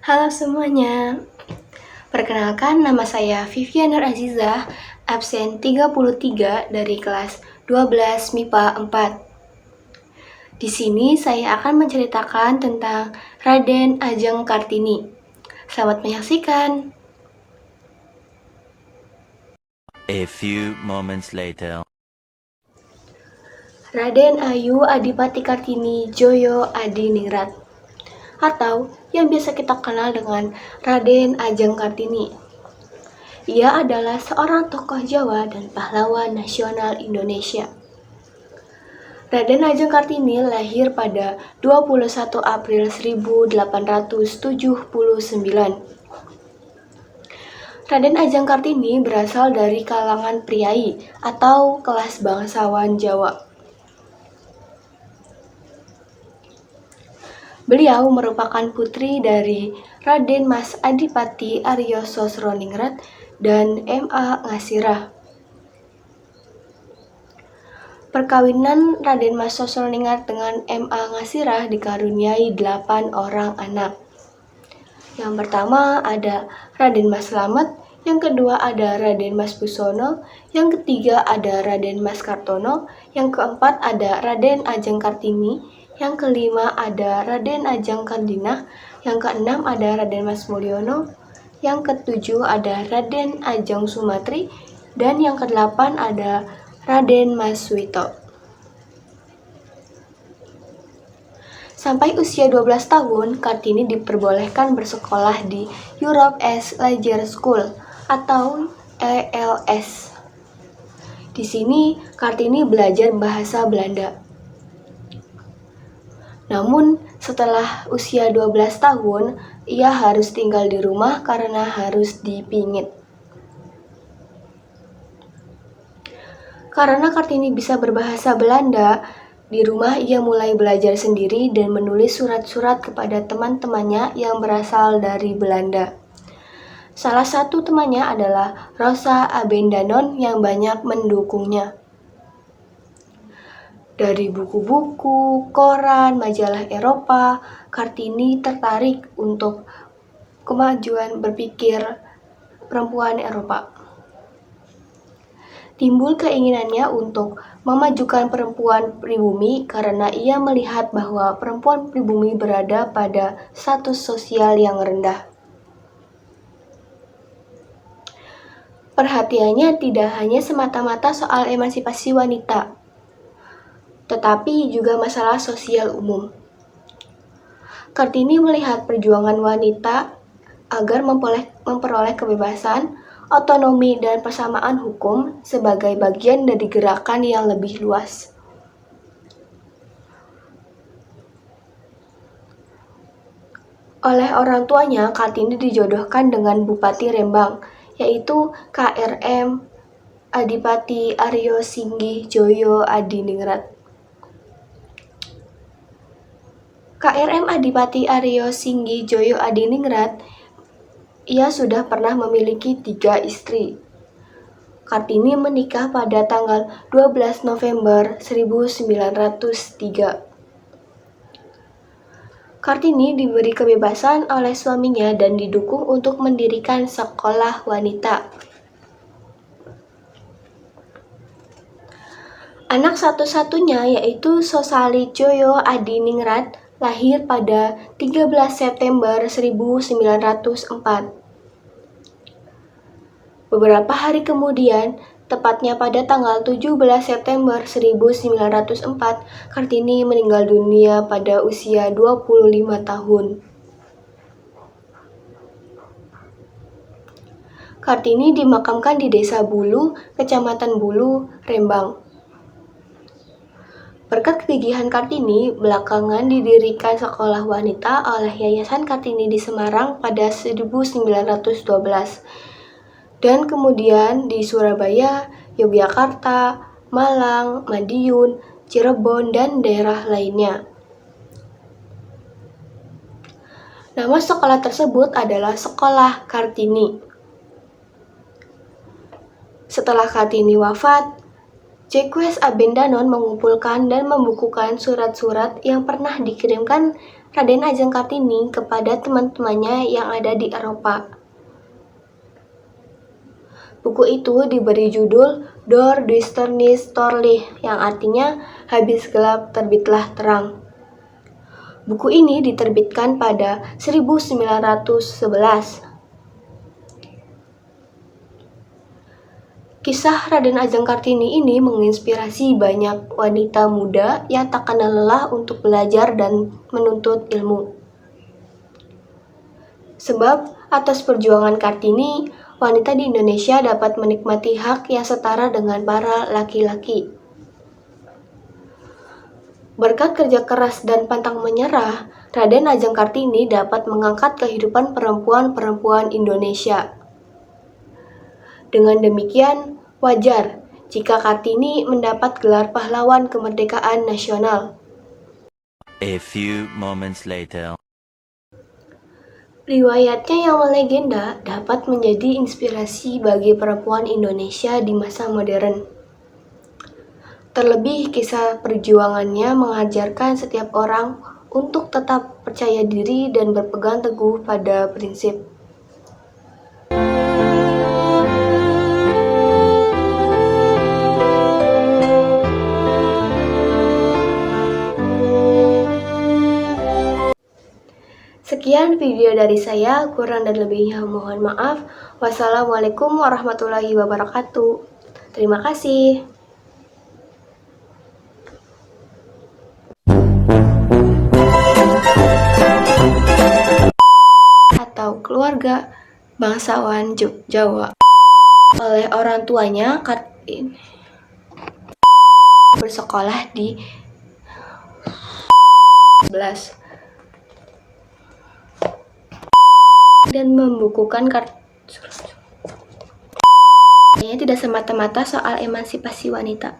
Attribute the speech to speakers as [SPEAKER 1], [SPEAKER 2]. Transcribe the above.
[SPEAKER 1] Halo semuanya, perkenalkan nama saya Vivian Nur Azizah, absen 33 dari kelas 12 MIPA 4. Di sini saya akan menceritakan tentang Raden Ajeng Kartini. Selamat menyaksikan.
[SPEAKER 2] A few moments later.
[SPEAKER 1] Raden Ayu Adipati Kartini Joyo Adiningrat, atau yang biasa kita kenal dengan Raden Ajeng Kartini. Ia adalah seorang tokoh Jawa dan pahlawan nasional Indonesia. Raden Ajeng Kartini lahir pada 21 April 1879. Raden Ajeng Kartini berasal dari kalangan priai atau kelas bangsawan Jawa. Beliau merupakan putri dari Raden Mas Adipati Aryo Sosroningrat dan M.A. Ngasirah. Perkawinan Raden Mas Sosroningrat dengan M.A. Ngasirah dikaruniai 8 orang anak. Yang pertama ada Raden Mas Slamet, yang kedua ada Raden Mas Busono, yang ketiga ada Raden Mas Kartono, yang keempat ada Raden Ajeng Kartini, yang kelima ada Raden Ajeng Kardinah, yang keenam ada Raden Mas Mulyono, yang ketujuh ada Raden Ajeng Sumatri, dan yang kedelapan ada Raden Mas Suwito. Sampai usia 12 tahun, Kartini diperbolehkan bersekolah di Europe as Leisure School atau ELS. Di sini, Kartini belajar bahasa Belanda. Namun, setelah usia 12 tahun, ia harus tinggal di rumah karena harus dipingit. Karena Kartini bisa berbahasa Belanda, di rumah ia mulai belajar sendiri dan menulis surat-surat kepada teman-temannya yang berasal dari Belanda. Salah satu temannya adalah Rosa Abendanon yang banyak mendukungnya. Dari buku-buku, koran, majalah Eropa, Kartini tertarik untuk kemajuan berpikir perempuan Eropa. Timbul keinginannya untuk memajukan perempuan pribumi karena ia melihat bahwa perempuan pribumi berada pada status sosial yang rendah. Perhatiannya tidak hanya semata-mata soal emansipasi wanita, tetapi juga masalah sosial umum. Kartini melihat perjuangan wanita agar memperoleh kebebasan, otonomi, dan persamaan hukum sebagai bagian dari gerakan yang lebih luas. Oleh orang tuanya, Kartini dijodohkan dengan Bupati Rembang, yaitu KRM Adipati Aryo Singgih Joyo Adiningrat. KRM Adipati Aryo Singgih Joyo Adiningrat, ia sudah pernah memiliki 3 istri. Kartini menikah pada tanggal 12 November 1903. Kartini diberi kebebasan oleh suaminya dan didukung untuk mendirikan sekolah wanita. Anak satu-satunya yaitu Sosali Joyo Adiningrat lahir pada 13 September 1904. Beberapa hari kemudian, tepatnya pada tanggal 17 September 1904, Kartini meninggal dunia pada usia 25 tahun. Kartini dimakamkan di Desa Bulu, Kecamatan Bulu, Rembang. Berkat kegigihan Kartini, belakangan didirikan sekolah wanita oleh Yayasan Kartini di Semarang pada 1912. Dan kemudian di Surabaya Yogyakarta, Malang, Madiun, Cirebon, dan daerah lainnya. Nama sekolah tersebut adalah Sekolah Kartini. Setelah Kartini wafat, Jacques Abendanon mengumpulkan dan membukukan surat-surat yang pernah dikirimkan Raden Ajeng Kartini kepada teman-temannya yang ada di Eropa. Buku itu diberi judul Door Duisternis Torlicht, yang artinya habis gelap terbitlah terang. Buku ini diterbitkan pada 1911. Kisah Raden Ajeng Kartini ini menginspirasi banyak wanita muda yang tak kenal lelah untuk belajar dan menuntut ilmu. Sebab atas perjuangan Kartini, wanita di Indonesia dapat menikmati hak yang setara dengan para laki-laki. Berkat kerja keras dan pantang menyerah, Raden Ajeng Kartini dapat mengangkat kehidupan perempuan-perempuan Indonesia. Dengan demikian, wajar jika Kartini mendapat gelar pahlawan kemerdekaan nasional.
[SPEAKER 2] A few moments later.
[SPEAKER 1] Riwayatnya yang melegenda dapat menjadi inspirasi bagi perempuan Indonesia di masa modern. Terlebih kisah perjuangannya mengajarkan setiap orang untuk tetap percaya diri dan berpegang teguh pada prinsip. Sekian video dari saya, kurang dan lebihnya mohon maaf. Wassalamualaikum warahmatullahi wabarakatuh. Terima kasih. Atau keluarga bangsawan Jawa. Oleh orang tuanya, Kartini bersekolah di 11 dan membukukan karya tidak semata-mata soal emansipasi wanita.